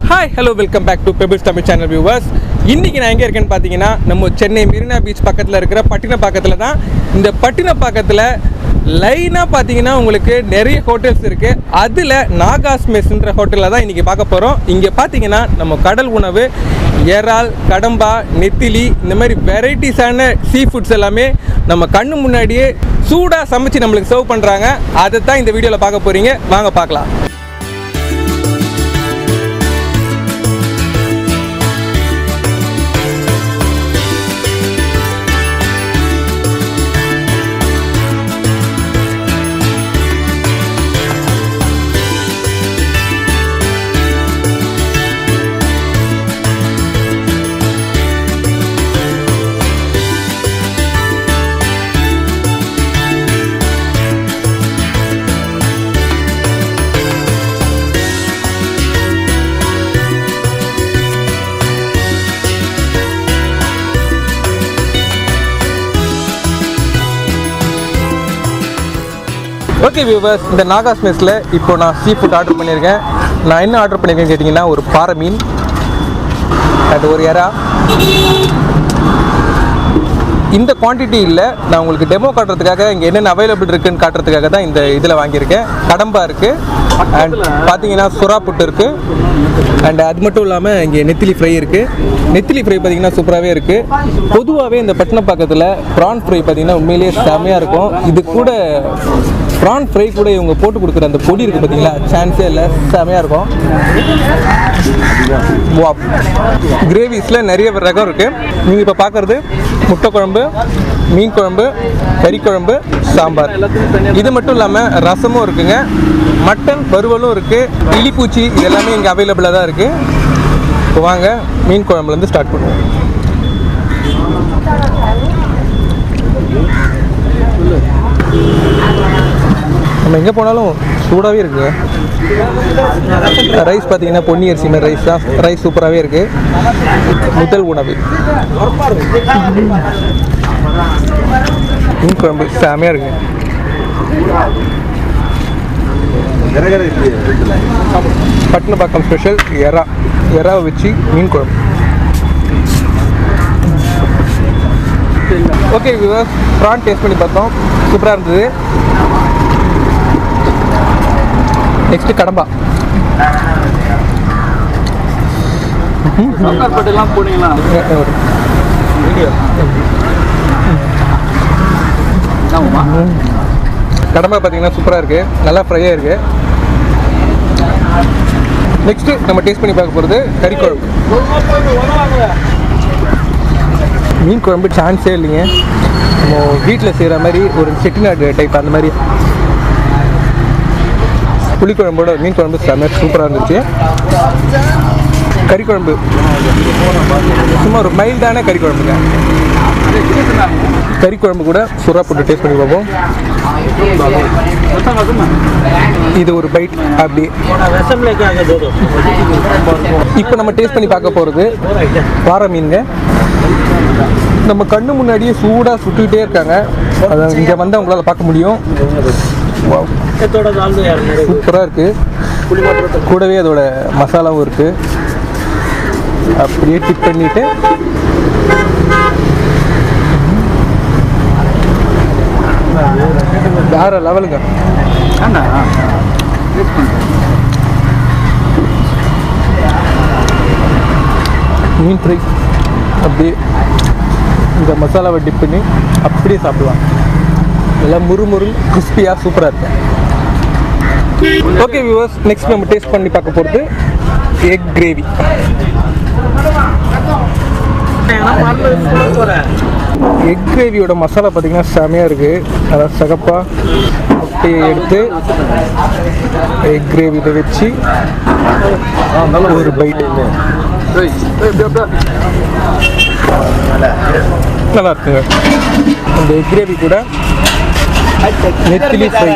Hi, hello, welcome back to Pebbles Tamil channel viewers. இன்னைக்கு நான் எங்க இருக்கேன்னு பாத்தீங்கன்னா நம்ம சென்னை மெரினா பீச் பக்கத்துல இருக்கிற பட்டினப்பாக்கத்துல தான். இந்த பட்டினப்பாக்கத்துல லைனா பாத்தீங்கன்னா உங்களுக்கு நிறைய ஹோட்டல்ஸ் இருக்கு. அதுல நாகாஸ் மெஸ்ன்ற ஹோட்டல்ல தான் இன்னைக்கு பார்க்க போறோம். இங்க பாத்தீங்கன்னா நம்ம கடல் உணவு இறால், கடம்பா, நெத்திலி இந்த மாதிரி வெரைட்டிஸான சீ ஃபுட்ஸ் எல்லாமே நம்ம கண்ணு முன்னாடியே சூடா சமைச்சு நம்மளுக்கு சர்வ் பண்றாங்க. அதை தான் இந்த வீடியோல பார்க்க போறீங்க. வாங்க பார்க்கலாம். ஓகே வியூவர்ஸ், இந்த நாகாஸ் மெஸ்ஸில் இப்போ நான் சீ ஃபுட் ஆர்டர் பண்ணியிருக்கேன். நான் என்ன ஆர்டர் பண்ணியிருக்கேன்னு கேட்டிங்கன்னா, ஒரு பாறை மீன் அண்ட் ஒரு எறா. இந்த குவான்டிட்டி இல்லை, நான் உங்களுக்கு டெமோ காட்டுறதுக்காக இங்கே என்னென்ன அவைலபிள் இருக்குதுன்னு காட்டுறதுக்காக தான் இந்த இதில் வாங்கியிருக்கேன். கடம்பா இருக்குது அண்ட் பார்த்தீங்கன்னா சுறா புட்டு இருக்குது அண்ட் அது மட்டும் இல்லாமல் இங்கே நெத்திலி ஃப்ரை இருக்குது. நெத்திலி ஃப்ரை பார்த்திங்கன்னா சூப்பராகவே இருக்குது. பொதுவாகவே இந்த பட்டினப்பாக்கத்தில் ப்ரான் ஃப்ரை பார்த்திங்கன்னா உண்மையிலேயே செம்மையாக இருக்கும். இது கூட ப்ரான் ஃப்ரை கூட இவங்க போட்டு கொடுக்குற அந்த பொடி இருக்குது பார்த்தீங்களா, சான்ஸே இல்லை, செம்மையாக இருக்கும். வா, கிரேவிஸில் நிறைய ரகம் இருக்குது. நீங்கள் இப்போ பார்க்குறது முட்டை குழம்பு, மீன் குழம்பு, கறி குழம்பு, சாம்பார். இது மட்டும் இல்லாமல் ரசமும் இருக்குங்க, மட்டன் வறுவலும் இருக்குது, இலிப்பூச்சி, இது எல்லாமே இங்கே அவைலபிளாக தான் இருக்குது. இப்போ வாங்க மீன் குழம்புலேருந்து ஸ்டார்ட் பண்ணுவோம். நம்ம எங்கே போனாலும் சூடாகவே இருக்குது. ரைஸ் பார்த்தீங்கன்னா பொன்னி அரிசி மாதிரி ரைஸ் தான். ரைஸ் சூப்பராகவே இருக்குது. முதல் உணவு மீன் குழம்பு செமையாக இருக்குது. பட்டினப்பாக்கம் ஸ்பெஷல் எறாவை வச்சு மீன் குழம்பு. ஓகே வியூவர்ஸ், ப்ரான் டேஸ்ட் பண்ணி பார்த்தோம், சூப்பராக இருந்தது. நெக்ஸ்ட் கடம்பா. கடம்பா பார்த்தீங்கன்னா சூப்பராக இருக்குது, நல்லா ஃப்ரையாக இருக்குது. நெக்ஸ்ட்டு நம்ம டேஸ்ட் பண்ணி பார்க்க போகிறது கறி குழம்பு. மீன் குழம்பு சான்ஸே இல்லைங்க, நம்ம வீட்டில் செய்கிற மாதிரி ஒரு செட்டிநாடு டைப் அந்த மாதிரி. புளிக்குழம்போட மீன் குழம்பு செம்ம சூப்பராக இருந்துச்சு. கறி குழம்பு சும்மா ஒரு மைல்டான கறி குழம்புங்க. கறி குழம்பு கூட சுறா போட்டு டேஸ்ட் பண்ணி பார்ப்போம். இது ஒரு பைட் அப்படி. இப்போ நம்ம டேஸ்ட் பண்ணி பார்க்க போகிறது பாறை மீனுங்க. நம்ம கண்ணு முன்னாடியே சூடாக சுட்டுக்கிட்டே இருக்காங்க, அதை இங்கே வந்து அவங்களால பார்க்க முடியும். சூப்பராக இருக்குது. கூடவே அதோட மசாலாவும் இருக்குது. அப்படியே டிப் பண்ணிட்டு வேற லெவலுங்க. மீன் ஃப்ரை அப்படியே இந்த மசாலாவை டிப் பண்ணி அப்படியே சாப்பிடுவாங்க. எல்லாம் முறுமுறு கிறிஸ்பியாக சூப்பராக இருக்கு. ஓகே வியூவர்ஸ், நெக்ஸ்ட் நம்ம டேஸ்ட் பண்ணி பார்க்க போகிறது எக் கிரேவி. எக் கிரேவியோட மசாலா பார்த்தீங்கன்னா செமையாக இருக்குது. அதாவது சகப்பாக அப்படியே எடுத்து எக் கிரேவியில் வச்சு ஒரு பைட். நல்லா இருக்குங்க. அந்த எக் கிரேவி கூட நெத்திலி ஃப்ரை.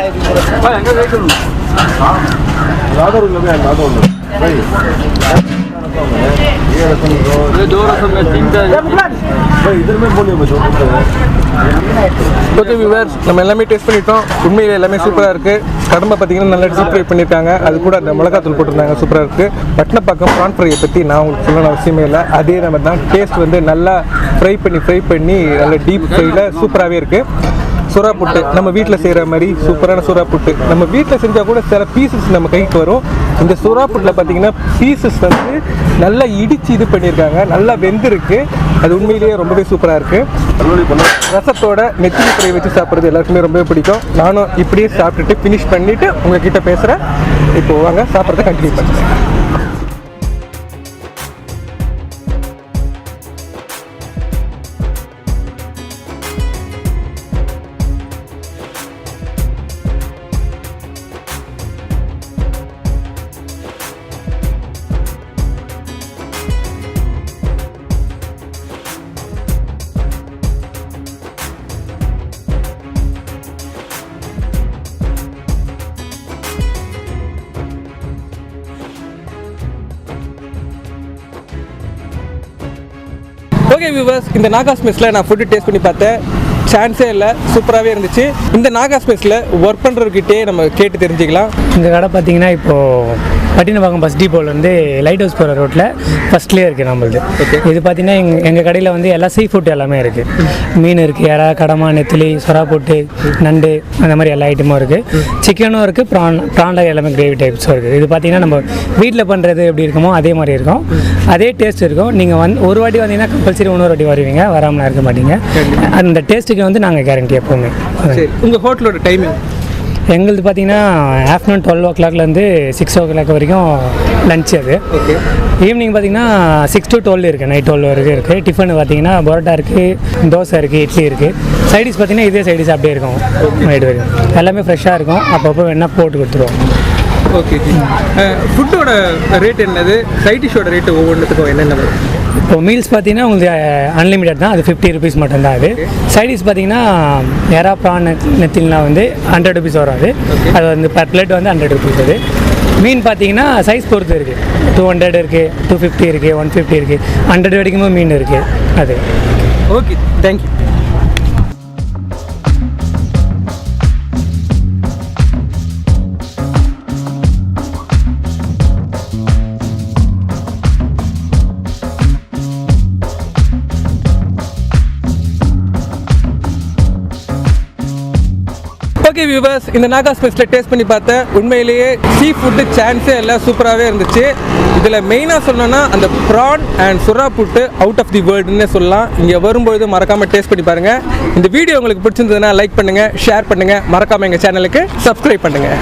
इधर में बोलिए ஓகே வியூவர்ஸ், நம்ம எல்லாமே டேஸ்ட் பண்ணிட்டோம். உண்மையிலே எல்லாமே சூப்பராக இருக்குது. கடம்பை பார்த்தீங்கன்னா நல்லா டீப் ஃப்ரை பண்ணியிருக்காங்க. அது கூட அந்த மிளகாத்தூள் போட்டிருந்தாங்க, சூப்பராக இருக்குது. பட்டினப்பாக்கம் ப்ரான் ஃப்ரையை பற்றி நான் உங்களுக்கு சொல்லணும் அவசியமே இல்லை. அதே நம்ம தான் டேஸ்ட் வந்து நல்லா ஃப்ரை பண்ணி நல்லா டீப் ஃப்ரையில் சூப்பராகவே இருக்குது. சுறா புட்டு நம்ம வீட்டில் செய்கிற மாதிரி சூப்பரான சுறா புட்டு. நம்ம வீட்டில் செஞ்சால் கூட சில பீசஸ் நம்ம கைக்கு வரும். இந்த சுறா புட்டில் பார்த்தீங்கன்னா பீசஸ் வந்து நல்லா இடித்து இது பண்ணியிருக்காங்க, நல்லா வெந்திருக்கு. அது உண்மையிலேயே ரொம்பவே சூப்பராக இருக்குது. ரசத்தோட நெத்திலி ஃப்ரை வச்சு சாப்பிட்றது எல்லாருக்குமே ரொம்பவே பிடிக்கும். நானும் இப்படியே சாப்பிட்டுட்டு ஃபினிஷ் பண்ணிவிட்டு உங்ககிட்ட பேசுகிறேன். இப்போது வாங்க சாப்பிட்றத கண்டினியூ பண்ணுறேன். ஓகே வியூவர்ஸ், இந்த நாகாஸ் மெஸ்ஸில் நான் ஃபுட்டு டேஸ்ட் பண்ணி பார்த்தேன். சான்ஸே இல்லை, சூப்பராகவே இருந்துச்சு. இந்த நாகாஸ் மெஸ்ஸில் ஒர்க் பண்ணுறவர்கிட்டே நம்ம கேட்டு தெரிஞ்சுக்கலாம். இந்த கடை பார்த்தீங்கன்னா இப்போது பட்டினப்பாக்கம் பஸ் டிப்போலேருந்து லைட் ஹவுஸ் போகிற ரோட்டில் ஃபஸ்ட்லேயே இருக்குது நம்மளுது. இது பார்த்தீங்கன்னா எங்கள் கடையில் வந்து எல்லா சீ ஃபுட் எல்லாமே இருக்குது. மீன் இருக்குது, இறா, கடமா, நெத்திலி, சொரா புட்டு, நண்டு, அந்த மாதிரி எல்லா ஐட்டமும் இருக்குது. சிக்கனும் இருக்குது, ப்ரானில் எல்லாமே கிரேவி டைப்ஸும் இருக்குது. இது பார்த்தீங்கன்னா நம்ம வீட்டில் பண்ணுறது எப்படி இருக்குமோ அதே மாதிரி இருக்கும், அதே டேஸ்ட் இருக்கும். நீங்கள் ஒரு வாட்டி வந்தீங்கன்னா கம்பல்சரி இன்னொரு வாட்டி வருவீங்க, வராமல் இருக்க மாட்டீங்க. அந்த டேஸ்ட்டுக்கு வந்து நாங்கள் கேரண்டி எப்போவுமே. உங்கள் ஹோட்டலோட டைமிங் எங்களுக்கு பார்த்தீங்கன்னா ஆஃப்டர்நூன் 12 o'clockலேருந்து 6 o'clock வரைக்கும் லஞ்ச். அது ஈவினிங் பார்த்தீங்கன்னா 6 to 12 இருக்குது, நைட் 12 வரைக்கும் இருக்குது. டிஃபன் பார்த்தீங்கன்னா பரோட்டா இருக்குது, தோசை இருக்குது, இட்லி இருக்குது. சைடிஷ் பார்த்தீங்கன்னா இதே சைடிஷ் அப்படியே இருக்கும் நைட் வரைக்கும். எல்லாமே ஃப்ரெஷ்ஷாக இருக்கும், அப்பப்போ வேணால் போட்டு கொடுத்துருவோம். ஓகே, ஃபுட்டோட ரேட் என்னது, சைட் டிஷ்ஷோட ரேட்டு ஒவ்வொன்றுத்துக்கும் என்னென்ன வரும்? இப்போ மீல்ஸ் பார்த்தீங்கன்னா உங்களுக்கு அன்லிமிட்டட் தான், அது 50 rupees மட்டும்தான். அது சைடிஷ் பார்த்தீங்கன்னா எறா, ப்ரான், நெத்திலாம் வந்து 100 rupees வரும். அது வந்து பர் பிளேட் வந்து 100 rupees. அது மீன் பார்த்தீங்கன்னா சைஸ் பொறுத்து இருக்குது, 200 இருக்குது, 250 இருக்குது, 150 இருக்குது, 100 வரைக்குமே மீன் இருக்குது. அது ஓகே, தேங்க்யூ. ஓகே வியூவர்ஸ், இந்த நாகாஸ் மெஸ்ஸில் டேஸ்ட் பண்ணி பார்த்தேன். உண்மையிலேயே சீ ஃபுட்டு சான்ஸே எல்லாம் சூப்பராகவே இருந்துச்சு. இதில் மெயினாக சொல்லணும்னா அந்த ப்ரான் அண்ட் சுறா புட்டு அவுட் ஆஃப் தி வேர்ல்டுன்னே சொல்லலாம். இங்கே வரும்போது மறக்காமல் டேஸ்ட் பண்ணி பாருங்கள். இந்த வீடியோ உங்களுக்கு பிடிச்சிருந்ததுன்னா லைக் பண்ணுங்கள், ஷேர் பண்ணுங்கள், மறக்காமல் எங்கள் சேனலுக்கு சப்ஸ்கிரைப் பண்ணுங்கள்.